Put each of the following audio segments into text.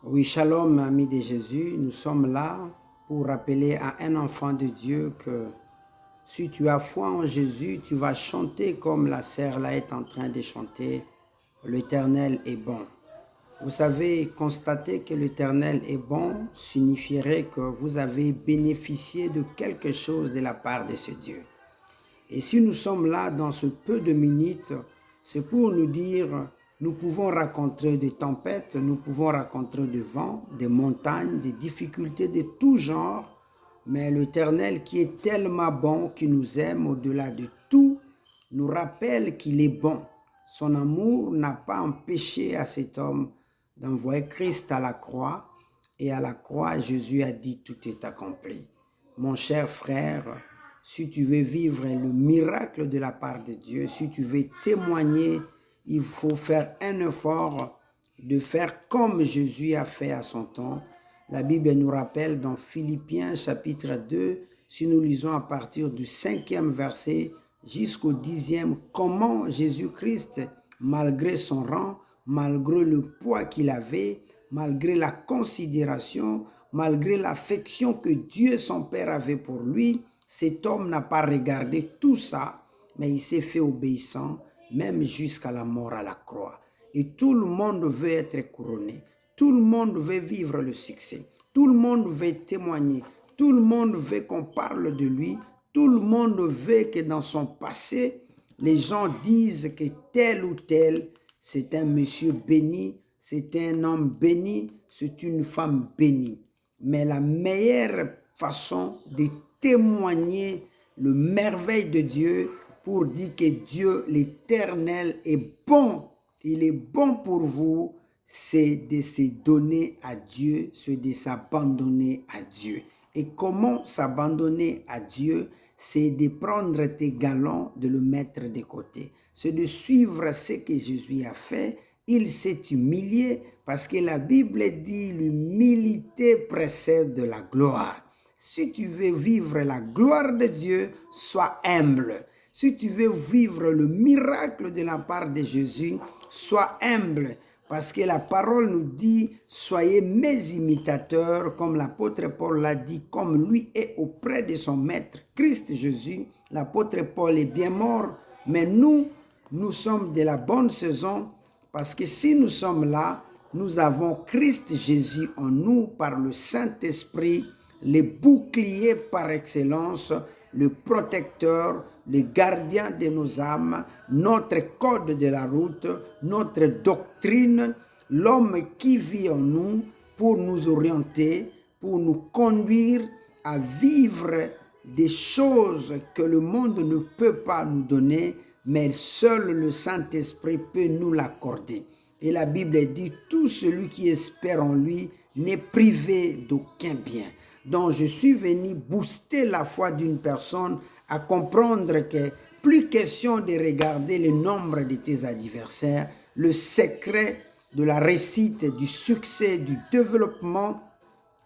Oui, shalom, amis de Jésus. Nous sommes là pour rappeler à un enfant de Dieu que si tu as foi en Jésus, tu vas chanter comme la sœur là est en train de chanter. L'Éternel est bon. Vous savez, constater que l'Éternel est bon signifierait que vous avez bénéficié de quelque chose de la part de ce Dieu. Et si nous sommes là dans ce peu de minutes, c'est pour nous dire, nous pouvons raconter des tempêtes, nous pouvons raconter des vents, des montagnes, des difficultés de tout genre, mais l'Éternel qui est tellement bon, qui nous aime au-delà de tout, nous rappelle qu'il est bon. Son amour n'a pas empêché à cet homme d'envoyer Christ à la croix, et à la croix, Jésus a dit tout est accompli. Mon cher frère, si tu veux vivre le miracle de la part de Dieu, si tu veux témoigner, il faut faire un effort de faire comme Jésus a fait à son temps. La Bible nous rappelle dans Philippiens chapitre 2, si nous lisons à partir du 5e verset jusqu'au 10e, comment Jésus-Christ, malgré son rang, malgré le poids qu'il avait, malgré la considération, malgré l'affection que Dieu son Père avait pour lui, cet homme n'a pas regardé tout ça, mais il s'est fait obéissant, même jusqu'à la mort à la croix. Et tout le monde veut être couronné. Tout le monde veut vivre le succès. Tout le monde veut témoigner. Tout le monde veut qu'on parle de lui. Tout le monde veut que dans son passé, les gens disent que tel ou tel, c'est un monsieur béni, c'est un homme béni, c'est une femme bénie. Mais la meilleure façon de témoigner le merveille de Dieu pour dire que Dieu, l'Éternel, est bon, il est bon pour vous, c'est de se donner à Dieu, c'est de s'abandonner à Dieu. Et comment s'abandonner à Dieu? C'est de prendre tes galons, de le mettre de côté. C'est de suivre ce que Jésus a fait. Il s'est humilié parce que la Bible dit l'humilité précède de la gloire. Si tu veux vivre la gloire de Dieu, sois humble. Si tu veux vivre le miracle de la part de Jésus, sois humble. Parce que la parole nous dit, soyez mes imitateurs, comme l'apôtre Paul l'a dit, comme lui est auprès de son maître, Christ Jésus. L'apôtre Paul est bien mort, mais nous sommes de la bonne saison, parce que si nous sommes là, nous avons Christ Jésus en nous par le Saint-Esprit, le bouclier par excellence, le protecteur, le gardien de nos âmes, notre code de la route, notre doctrine, l'homme qui vit en nous pour nous orienter, pour nous conduire à vivre des choses que le monde ne peut pas nous donner, mais seul le Saint-Esprit peut nous l'accorder. Et la Bible dit, tout celui qui espère en lui n'est privé d'aucun bien. Donc je suis venu booster la foi d'une personne à comprendre que plus question de regarder le nombre de tes adversaires, le secret de la réussite, du succès, du développement,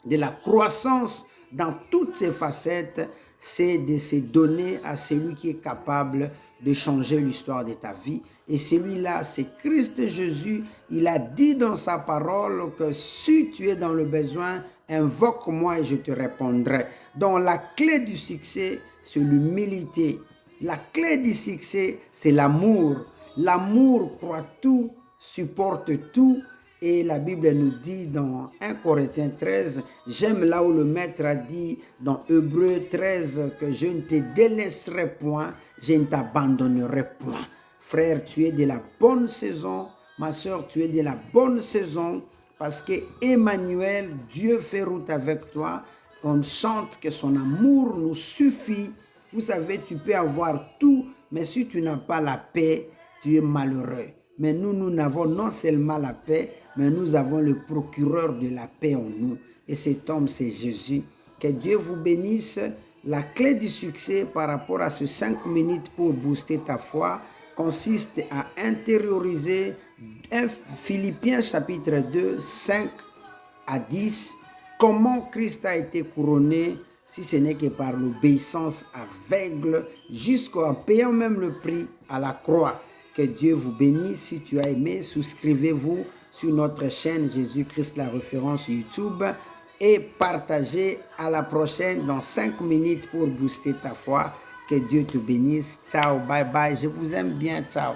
de la croissance dans toutes ses facettes, c'est de se donner à celui qui est capable de changer l'histoire de ta vie. Et celui-là, c'est Christ Jésus. Il a dit dans sa parole que si tu es dans le besoin, invoque-moi et je te répondrai. Donc la clé du succès, c'est l'humilité. La clé du succès, c'est l'amour. L'amour croit tout, supporte tout. Et la Bible nous dit dans 1 Corinthiens 13, j'aime là où le maître a dit dans Hébreux 13 que je ne te délaisserai point, je ne t'abandonnerai point. Frère, tu es de la bonne saison. Ma soeur, tu es de la bonne saison parce que Emmanuel, Dieu fait route avec toi. On chante que son amour nous suffit. Vous savez, tu peux avoir tout, mais si tu n'as pas la paix, tu es malheureux. Mais nous n'avons non seulement la paix, mais nous avons le procureur de la paix en nous. Et cet homme, c'est Jésus. Que Dieu vous bénisse. La clé du succès par rapport à ces 5 minutes pour booster ta foi consiste à intérioriser Philippiens chapitre 2, 5 à 10. Comment Christ a été couronné si ce n'est que par l'obéissance aveugle jusqu'en payant même le prix à la croix. Que Dieu vous bénisse. Si tu as aimé, souscrivez-vous sur notre chaîne Jésus-Christ la référence YouTube et partagez. À la prochaine dans 5 minutes pour booster ta foi. Que Dieu te bénisse. Ciao, bye bye. Je vous aime bien. Ciao.